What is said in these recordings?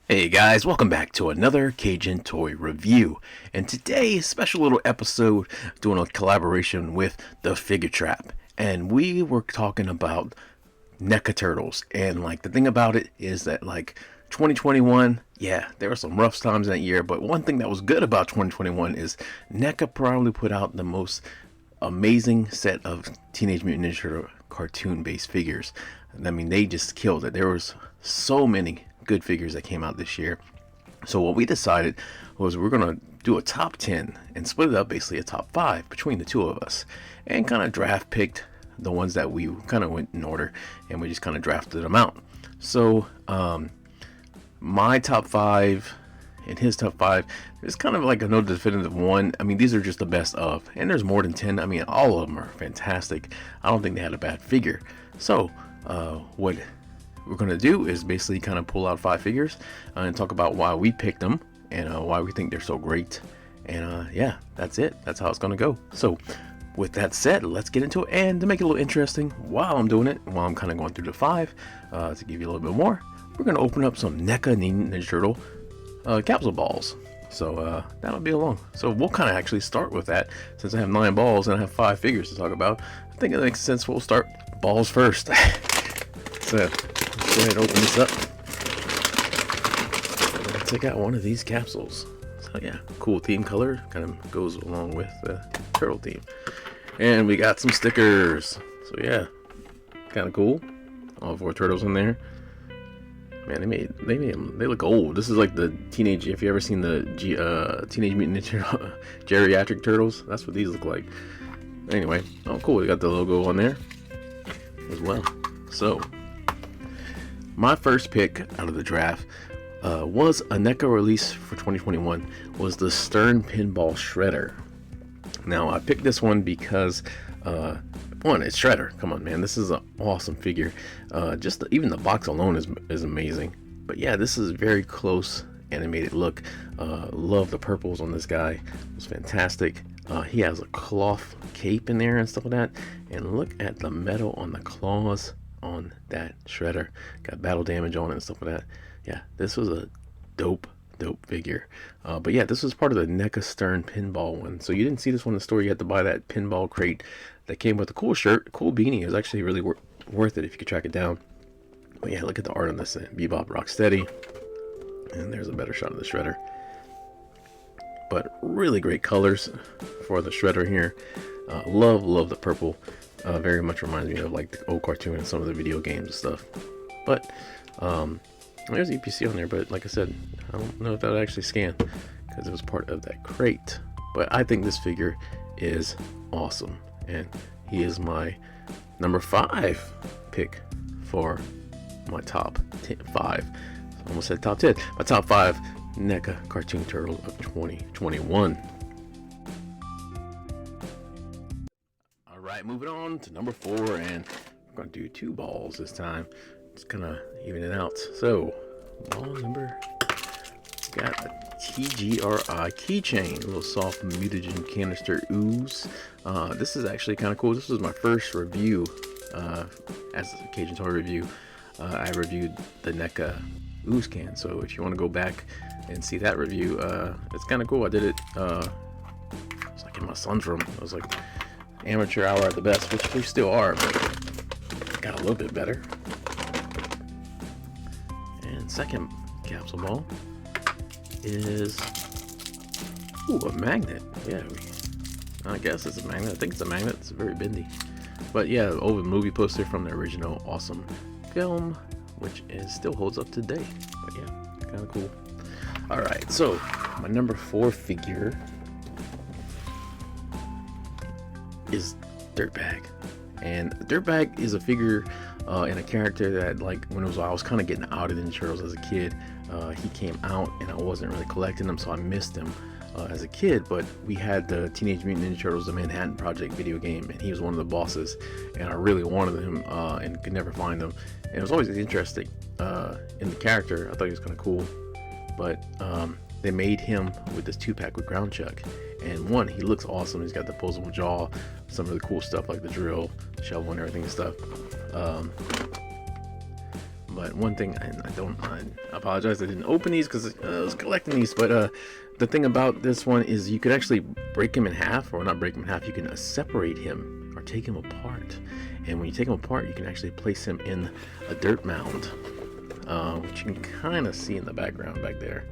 Hey guys, welcome back to another Cajun Toy review. And today, special little episode doing a collaboration with the Figure Trap. And we were talking about NECA turtles. And like the thing about it is that like 2021, yeah, there were some rough times in that year, but one thing that was good about 2021 is NECA probably put out the most amazing set of Teenage Mutant Ninja Turtle cartoon based figures. I mean, they just killed it. There was so many good figures that came out this year. So what we decided was we're gonna do a top 10 and split it up, basically a top 5 between the two of us, and kind of draft picked the ones that we kind of went in order, and we just kind of drafted them out. So my top 5 and his top 5 is kind of like a no definitive one. I mean, these are just the best of, and there's more than 10. I mean, all of them are fantastic. I don't think they had a bad figure. So what we're going to do is basically kind of pull out 5 figures and talk about why we picked them and why we think they're so great. And yeah, that's it. That's how it's going to go. So with that said, let's get into it. And to make it a little interesting, while I'm doing it, while I'm kind of going through the 5, to give you a little bit more, we're going to open up some NECA Ninja Turtle capsule balls. So that'll be along. So we'll kind of actually start with that. Since I have 9 balls and I have 5 figures to talk about, I think it makes sense we'll start balls first. So let's go ahead and open this up. Let's take out one of these capsules. So yeah, cool theme color, kind of goes along with the turtle theme. And we got some stickers. So yeah, kind of cool. All 4 turtles in there. Man, they made them. They look old. This is like the teenage. If you ever seen the Teenage Mutant Ninja geriatric turtles, that's what these look like. Anyway, oh cool. We got the logo on there as well. So my first pick out of the draft was a NECA release for 2021. Was the Stern Pinball Shredder. Now I picked this one because one, it's Shredder. Come on, man, this is an awesome figure. Even the box alone is amazing. But yeah, this is very close animated look. Love the purples on this guy. It's fantastic. He has a cloth cape in there and stuff like that. And look at the metal on the claws on that Shredder. Got battle damage on it and stuff like that. Yeah, this was a dope figure. But yeah, this was part of the NECA Stern Pinball one. So you didn't see this one in the store. You had to buy that pinball crate that came with a cool shirt, cool beanie. It was actually really worth it if you could track it down. But yeah, look at the art on this. Bebop Rocksteady. And there's a better shot of the Shredder. But really great colors for the Shredder here. Love the purple. Very much reminds me of like the old cartoon and some of the video games and stuff. But there's EPC on there, but like I said, I don't know if that would actually scan because it was part of that crate. But I think this figure is awesome, and he is my number 5 pick for my top 5. Almost said top 10. My top 5 NECA cartoon turtle of 2021. All right, moving on to number 4, and we're going to do 2 balls this time. Just kind of even it out. So, ball number, got a TGRI keychain, a little soft mutagen canister ooze. This is actually kind of cool. This was my first review as a Cajun Toy review. I reviewed the NECA ooze can. So if you want to go back and see that review, it's kind of cool. I did it. It's like in my son's room. It was like amateur hour at the best, which we still are, but got a little bit better. And second capsule ball is a magnet. Yeah, I guess it's a magnet. I think it's a magnet. It's very bendy. But yeah, old movie poster from the original awesome film, which still holds up today. But yeah, kind of cool. All right, so my number 4 figure is Dirtbag. And Dirtbag is a figure and a character that, like, I was kind of getting out of Ninja Turtles as a kid. He came out and I wasn't really collecting them, so I missed him as a kid. But we had the Teenage Mutant Ninja Turtles, the Manhattan Project video game, and he was one of the bosses, and I really wanted him and could never find him. And it was always interesting in the character. I thought he was kind of cool. But they made him with this 2-pack with Ground Chuck. And one, he looks awesome. He's got the opposable jaw, some really cool stuff like the drill, shovel, and everything and stuff. But one thing, and I apologize, I didn't open these because I was collecting these. But the thing about this one is you could actually break him in half, or not break him in half. You can separate him or take him apart. And when you take him apart, you can actually place him in a dirt mound, which you can kind of see in the background back there.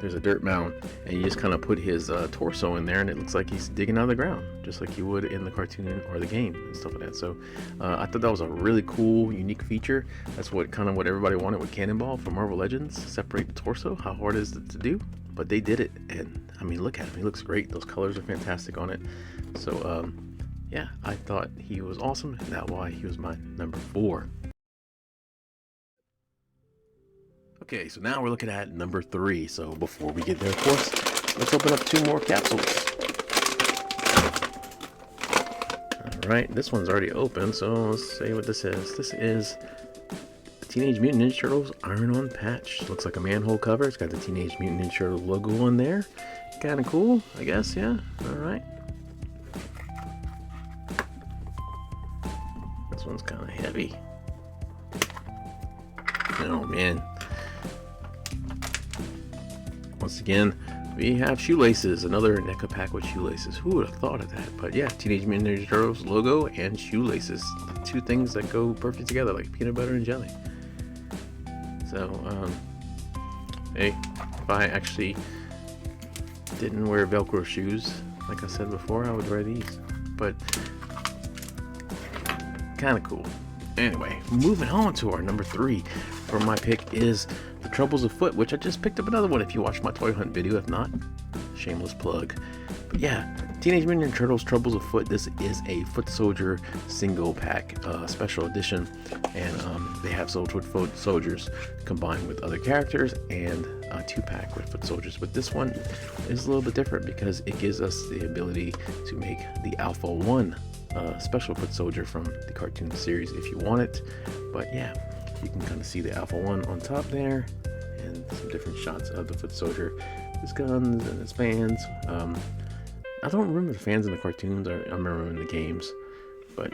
There's a dirt mound, and you just kind of put his torso in there, and it looks like he's digging out of the ground, just like you would in the cartoon or the game and stuff like that. So I thought that was a really cool, unique feature. That's what everybody wanted with Cannonball for Marvel Legends. Separate the torso. How hard is it to do? But they did it, and I mean, look at him. He looks great. Those colors are fantastic on it. So yeah, I thought he was awesome, and that's why he was my number 4. Okay, so now we're looking at number 3. So before we get there, of course, let's open up 2 more capsules. Alright, this one's already open, so let's see what this is. This is the Teenage Mutant Ninja Turtles Iron-On patch. Looks like a manhole cover. It's got the Teenage Mutant Ninja Turtles logo on there. Kind of cool, I guess, yeah. Alright. This one's kind of heavy. Oh, man. Once again, we have shoelaces, another NECA pack with shoelaces. Who would have thought of that? But yeah, Teenage Mutant Ninja Turtles logo and shoelaces. 2 things that go perfect together, like peanut butter and jelly. So, hey, if I actually didn't wear Velcro shoes, like I said before, I would wear these. But, kind of cool. Anyway, moving on to our number 3 for my pick is The Troubles Afoot, which I just picked up another one if you watched my toy hunt video. If not, shameless plug. But yeah, Teenage Mutant Ninja Turtles Troubles Afoot. This is a Foot Soldier single pack special edition, and they have Foot Soldiers combined with other characters, and a 2-pack with Foot Soldiers. But this one is a little bit different because it gives us the ability to make the Alpha 1 special Foot Soldier from the cartoon series if you want it. But yeah, you can kind of see the Alpha 1 on top there, and some different shots of the Foot Soldier, his guns and his fans. I don't remember the fans in the cartoons. I remember them in the games. But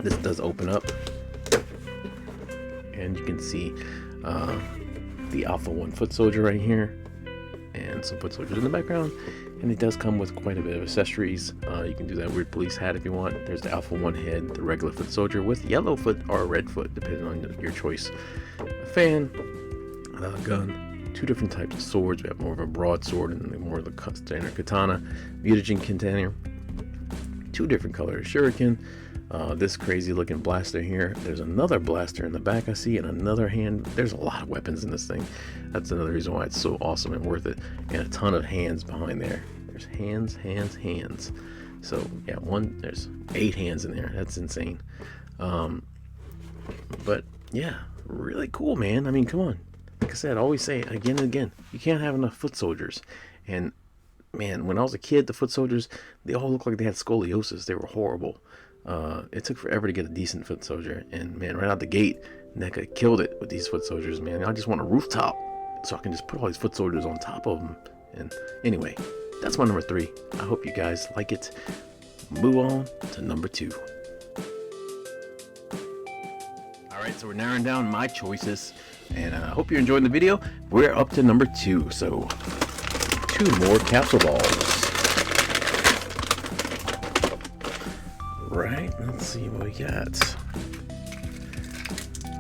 this does open up, and you can see the Alpha 1 Foot Soldier right here, and some Foot Soldiers in the background. And it does come with quite a bit of accessories. You can do that weird police hat if you want. There's the Alpha 1 head, the regular Foot Soldier with yellow foot or red foot, depending on your choice. A fan, a gun, 2 different types of swords. We have more of a broadsword and more of the standard katana, mutagen container, 2 different colors, shuriken, this crazy looking blaster here. There's another blaster in the back I see, and another hand. There's a lot of weapons in this thing. That's another reason why it's so awesome and worth it. And a ton of hands behind there. There's hands, hands, hands. So yeah, there's 8 hands in there. That's insane. But yeah, really cool, man. I mean, come on. Like I said, I always say again and again, you can't have enough Foot Soldiers. And man, when I was a kid, the Foot Soldiers, they all looked like they had scoliosis. They were horrible. It took forever to get a decent Foot Soldier, and man, right out the gate, NECA killed it with these Foot Soldiers, man. I just want a rooftop so I can just put all these Foot Soldiers on top of them. And anyway, that's my number 3. I hope you guys like it. Move on to number 2. Alright, so we're narrowing down my choices, and I hope you're enjoying the video. We're up to number 2, so 2 more capsule balls. Right, let's see what we got.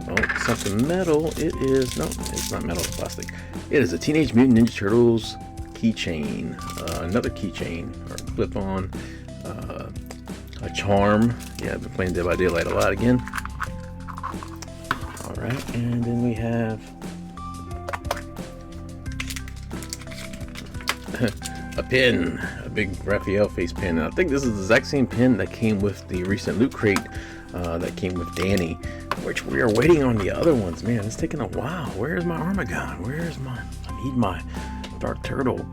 Oh, something metal. It is, no, it's not metal, it's plastic. It is a Teenage Mutant Ninja Turtles keychain. Another keychain, or clip-on. A charm. Yeah, I've been playing Dead by Daylight a lot again. Alright, and then we have a pin, a big Raphael face pin. And I think this is the exact same pin that came with the recent loot crate that came with Danny, which we are waiting on the other ones. Man, it's taking a while. Where's my Armagon? I need my Dark Turtle.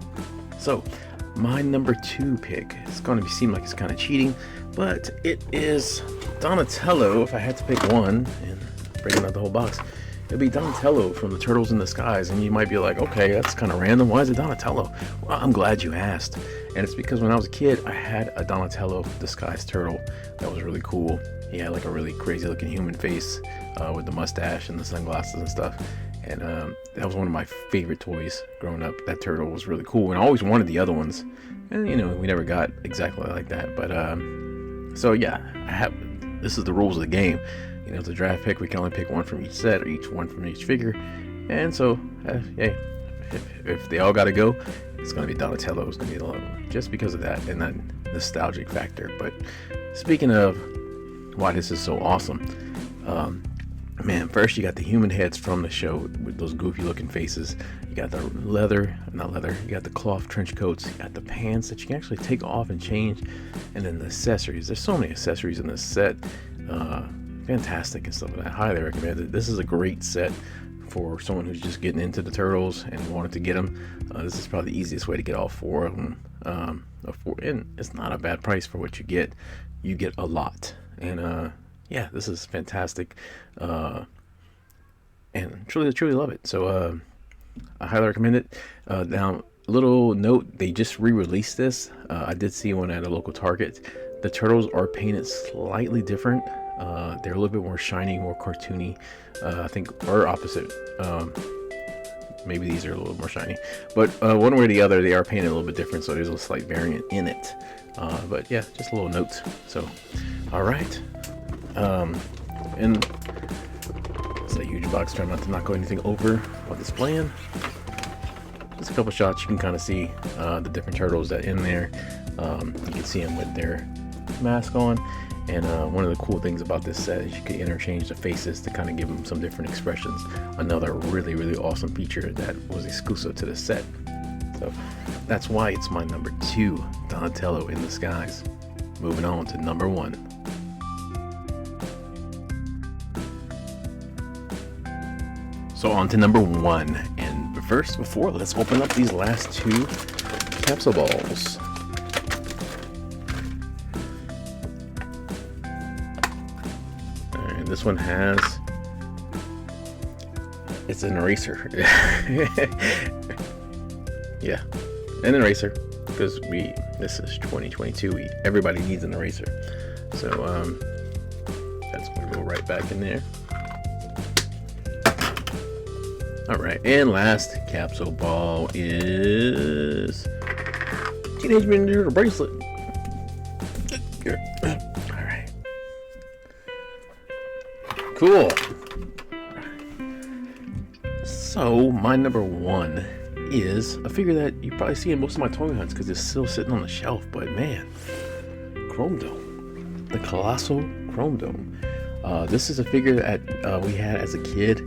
So my number 2 pick, it's going to seem like it's kind of cheating, but it is Donatello. If I had to pick one, and breaking out the whole box, it'd be Donatello from the Turtles in the Skies. And you might be like, okay, that's kind of random. Why is it Donatello? Well, I'm glad you asked. And it's because when I was a kid, I had a Donatello disguised turtle that was really cool. he had like a really crazy looking human face with the mustache and the sunglasses and stuff. And that was one of my favorite toys growing up. That turtle was really cool, and I always wanted the other ones, and you know, we never got exactly like that. But so yeah, this is the rules of the game. You know, it's a draft pick. We can only pick one from each set, or each one from each figure. And so hey, if they all got to go, it's gonna be Donatello. It's gonna be the one, just because of that and that nostalgic factor. But speaking of why this is so awesome, man, first you got the human heads from the show with those goofy looking faces. You got the you got the cloth trench coats, you got the pants that you can actually take off and change, and then the accessories. There's so many accessories in this set, fantastic and stuff. I highly recommend it. This is a great set for someone who's just getting into the turtles and wanted to get them. This is probably the easiest way to get all 4 of them, and it's not a bad price for what you get. You get a lot, and yeah, this is fantastic, and truly love it. So I highly recommend it. Now, little note, they just re-released this. I did see one at a local Target. The turtles are painted slightly different. They're a little bit more shiny, more cartoony. I think, or opposite. Maybe these are a little more shiny, but one way or the other, they are painted a little bit different. So there's a slight variant in it. But yeah, just a little note. So, all right. And it's a huge box. Try not to knock anything over while displaying. Just a couple shots. You can kind of see the different turtles that in there. You can see them with their mask on. And one of the cool things about this set is you can interchange the faces to kind of give them some different expressions. Another really awesome feature that was exclusive to this set. So that's why it's my number 2, Donatello in Disguise. Moving on to number 1. So on to number 1, and before let's open up these last 2 capsule balls. And this one it's an eraser. Yeah, an eraser, because this is 2022. Everybody needs an eraser. So that's gonna go right back in there. Alright, and last capsule ball is Teenage Mutant Ninja Turtle bracelet. Alright. Cool. So, my number 1 is a figure that you probably see in most of my toy hunts because it's still sitting on the shelf, but man, Chrome Dome. The Colossal Chrome Dome. This is a figure that we had as a kid.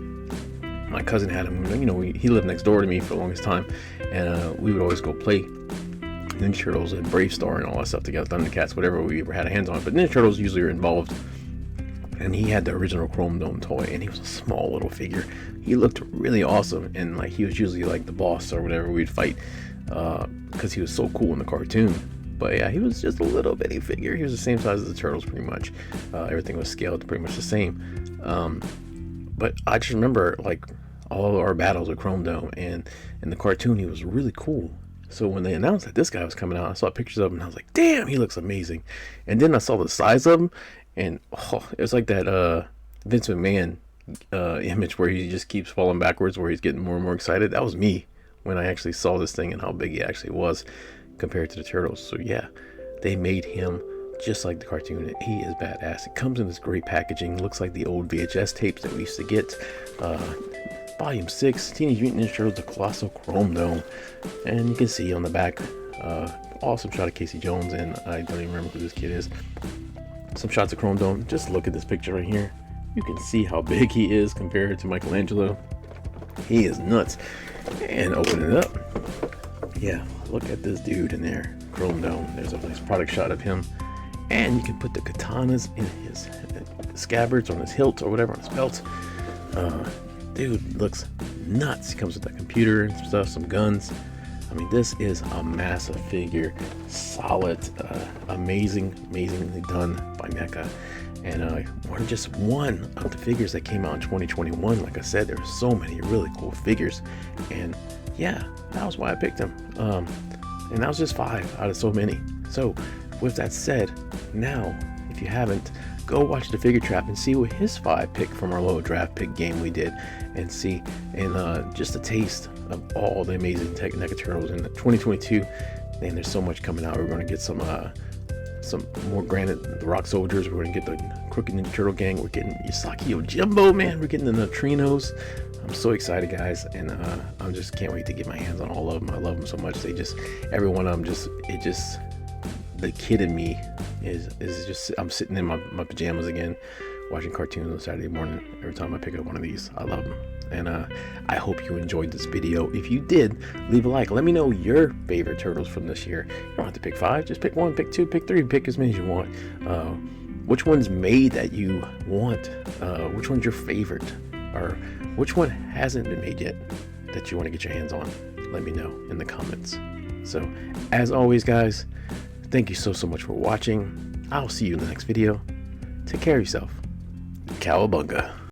My cousin had him. You know, he lived next door to me for the longest time, and we would always go play Ninja Turtles and Brave Star and all that stuff together, Thundercats, whatever we ever had a hands on. But Ninja Turtles usually are involved. And he had the original Chrome Dome toy, and he was a small little figure. He looked really awesome, and like he was usually like the boss or whatever we'd fight, because he was so cool in the cartoon. But yeah, he was just a little bitty figure. He was the same size as the Turtles, pretty much. Everything was scaled pretty much the same. But I just remember like all of our battles with Chrome Dome, and in the cartoon he was really cool. So when they announced that this guy was coming out, I saw pictures of him and I was like, damn, he looks amazing. And then I saw the size of him, and it was like that Vince McMahon image where he just keeps falling backwards, where he's getting more and more excited. That was me when I actually saw this thing and how big he actually was compared to the Turtles. So yeah, they made him just like the cartoon. He is badass. It comes in this great packaging. Looks like the old VHS tapes that we used to get. Volume 6, Teenage Mutant Ninja Turtles, the Colossal Chrome Dome. And you can see on the back, awesome shot of Casey Jones, and I don't even remember who this kid is. Some shots of Chrome Dome. Just look at this picture right here. You can see how big he is compared to Michelangelo. He is nuts. And open it up. Yeah, look at this dude in there. Chrome Dome. There's a nice product shot of him. And you can put the katanas in his scabbards, on his hilt, or whatever, on his belt. Dude looks nuts. He comes with a computer and stuff, some guns. I mean, this is a massive figure. Solid, amazingly done by NECA. And just one of the figures that came out in 2021. Like I said, there were so many really cool figures. And yeah, that was why I picked him. And that was just 5 out of so many. So with that said, now, if you haven't, go watch the Figure Trap and see what his 5 pick from our little draft pick game we did, and see, and just a taste of all the amazing NECA Turtles in 2022. And there's so much coming out. We're going to get some more Granite the Rock Soldiers. We're going to get the Crooked Ninja Turtle Gang. We're getting Yosaki Yojimbo, man. We're getting the Neutrinos. I'm so excited, guys, and I just can't wait to get my hands on all of them. I love them so much. They just, every one of them, the kid in me is just, I'm sitting in my pajamas again, watching cartoons on Saturday morning every time I pick up one of these. I love them. And I hope you enjoyed this video. If you did, leave a like. Let me know your favorite turtles from this year. You don't have to pick 5. Just pick 1, pick 2, pick 3, pick as many as you want. Which one's made that you want? Which one's your favorite? Or which one hasn't been made yet that you want to get your hands on? Let me know in the comments. So, as always, guys, thank you so much for watching. I'll see you in the next video. Take care of yourself. Cowabunga.